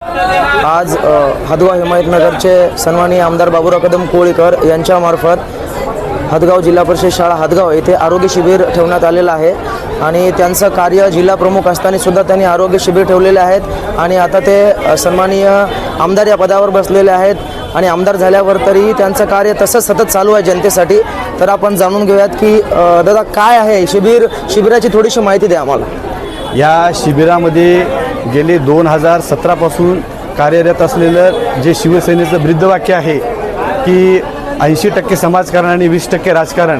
आज हदगाव हिमायतनगरचे सन्माननीय आमदार बाबूराव कदम कोळीकर यांच्यामार्फत हदगाव जिल्हा परिषद शाळा हदगाव येथे आरोग्य शिबिर ठेवण्यात आलेलं आहे आणि त्यांचं कार्य जिल्हा प्रमुख असताना सुद्धा त्यांनी आरोग्य शिबिर ठेवलेले आहेत आणि आता ते सन्माननीय आमदार या पदावर बसलेले आहेत आणि आमदार झाल्यावर तरी त्यांचं कार्य तसंच सतत चालू आहे जनतेसाठी। तर आपण जाणून घेऊयात की दादा काय आहे शिबिराची थोडीशी माहिती द्या आम्हाला। या शिबिरामध्ये गेले 2017 पासून कार्यरत असलेलं जे शिवसेनेचं ब्रीदवाक्य आहे की 80% समाजकारण आणि 20% राजकारण,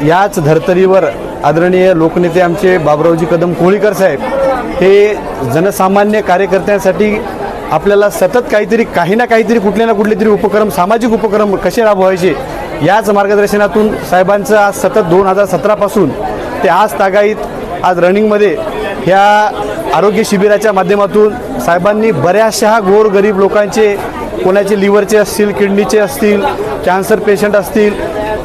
याच धर्तरीवर आदरणीय लोकनेते आमचे बाबूरावजी कदम कोळीकर साहेब हे जनसामान्य कार्यकर्त्यांसाठी आपल्याला सतत काही ना काहीतरी कुठले ना कुठले तरी उपक्रम, सामाजिक उपक्रम कसे राबवायचे याच मार्गदर्शनातून साहेबांचं आज सतत 2017 पासून ते आज तागायत आज रनिंगमध्ये ह्या आरोग्य शिबिराच्या माध्यमातून साहेबांनी बऱ्याचशा गोरगरीब लोकांचे, कोणाचे लिव्हरचे असतील, किडनीचे असतील, कॅन्सर पेशंट असतील,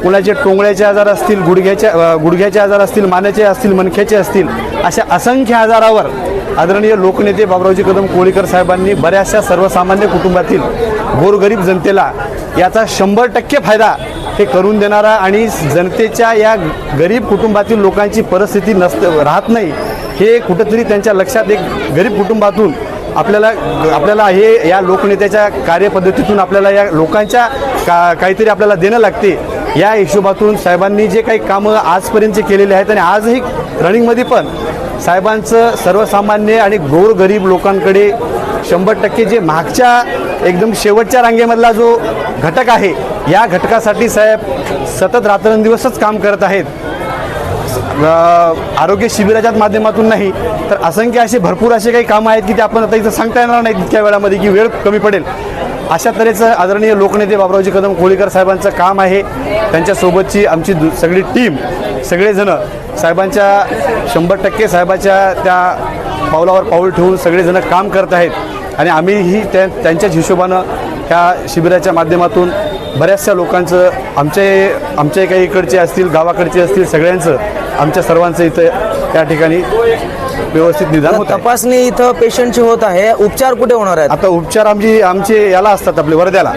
कोणाचे टोंगळ्याचे आजार असतील, गुडघ्याचे आजार असतील, मानेचे असतील, मणक्याचे असतील, अशा असंख्य आजारावर आदरणीय लोकनेते बाबूरावजी कदम कोळीकर साहेबांनी बऱ्याचशा सर्वसामान्य कुटुंबातील गोरगरीब जनतेला याचा 100% फायदा हे करून देणारा आणि जनतेच्या या गरीब कुटुंबातील लोकांची परिस्थिती राहत नाही हे कुठंतरी त्यांच्या लक्षात एक गरीब कुटुंबातून आपल्याला हे या लोकनेत्याच्या कार्यपद्धतीतून आपल्याला या लोकांच्या काहीतरी आपल्याला देणं लागते। या हिशोबातून साहेबांनी जे काही कामं आजपर्यंतचे केलेले आहेत आणि आजही रनिंगमध्ये पण साहेबांचं सर्वसामान्य आणि गोरगरीब लोकांकडे 100% जे मागच्या एकदम शेवटच्या रांगेमधला जो घटक आहे या घटकासाठी साहेब सतत रात्रंदिवसच काम करत आहेत। आरोग्य शिबिराच्या माध्यमातून नाही तर असंख्य असे भरपूर असे काही कामं आहेत की ते आपण आता इथं सांगता येणार नाही तितक्या वेळामध्ये की वेळ कमी पडेल। अशा तऱ्हेचं आदरणीय लोकनेते बाबूरावजी कदम कोळीकर साहेबांचं काम आहे। त्यांच्यासोबतची आमची सगळी टीम, सगळेजण साहेबांच्या 100% साहेबाच्या त्या पावलावर पाऊल ठेवून सगळेजण काम करत आहेत आणि आम्हीही त्यांच्याच हिशोबानं ह्या शिबिराच्या माध्यमातून बऱ्याचशा लोकांचं आमचे काही इकडचे असतील, गावाकडचे असतील, सगळ्यांचं आमच्या सर्वांचं इथं त्या ठिकाणी व्यवस्थित निदान होत आहे। तपासणी इथं पेशंटची होत आहे, उपचार कुठे होणार आहेत? आता उपचार आमचे याला असतात आपले वर्ध्याला।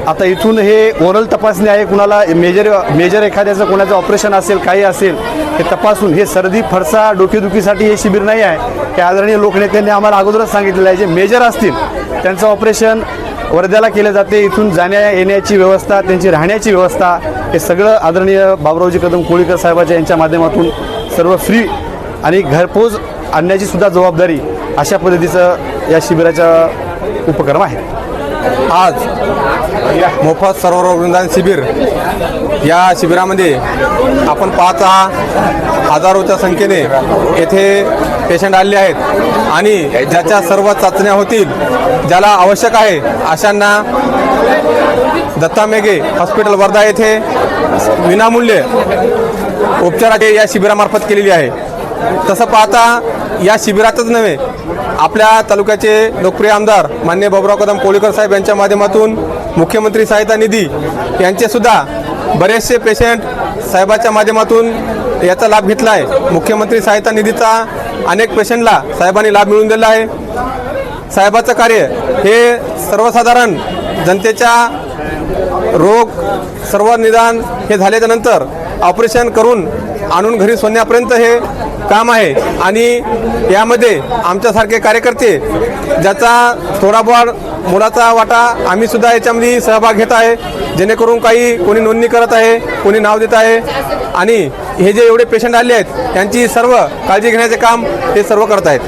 आता इथून हे ओरल तपासणी आहे, कुणाला मेजर एखाद्याचं कोणाचं ऑपरेशन असेल, काही असेल हे तपासून, हे सर्दी फरसा डोकेदुखीसाठी हे शिबिर नाही आहे। हे आदरणीय लोकनेत्यांनी आम्हाला अगोदरच सांगितलेलं आहे, जे मेजर असतील त्यांचं ऑपरेशन वर्ध्याला केले जाते। इथून जाण्या येण्याची व्यवस्था, त्यांची राहण्याची व्यवस्था हे सगळं आदरणीय बाबूरावजी कदम कोळीकर साहेबांच्या यांच्या माध्यमातून सर्व फ्री आणि घरपोच आणण्याची सुद्धा जबाबदारी अशा पद्धतीचं या शिबिराचा उपक्रम आहे। आज मोफत सर्वरोग निदान शिबिर या शिबिरामध्ये आपण पाहता हजारोच्या संख्येने येथे पेशंट आलेले आहेत आणि ज्याच्या सर्व चाचण्या होतील, ज्याला आवश्यक आहे अशांना दत्ता मेघे हॉस्पिटल वर्धा येथे विनामूल्य उपचाराची या शिबिरामार्फत केलेली आहे। तसं पाहता या शिबिरातच नव्हे, आपल्या तालुक्याचे लोकप्रिय आमदार माननीय बाबूराव कदम कोळीकर साहेब यांच्या माध्यमातून मुख्यमंत्री सहायता निधी यांचे सुद्धा बरेचसे पेशंट साहेबाच्या माध्यमातून याचा लाभ घेतला आहे। मुख्यमंत्री सहायता निधीचा अनेक पेशंटला साहेबांनी लाभ मिळवून दिला आहे। साहेबाचं कार्य हे सर्वसाधारण जनतेच्या रोग सर्व निदान हे झाल्याच्या नंतर ऑपरेशन करून आणून घरी सोडण्यापर्यंत हे काम आहे आणि यामध्ये आमच्यासारखे कार्यकर्ते ज्याचा थोडाफार मोलाचा वाटा आम्ही सुद्धा याच्यामध्ये सहभाग घेत आहे, जेणेकरून कोणी नोंदणी करत आहे, कोणी नाव देत आहे आणि हे जे एवढे पेशंट आले आहेत त्यांची सर्व काळजी घेण्याचे काम हे सर्व करत आहेत।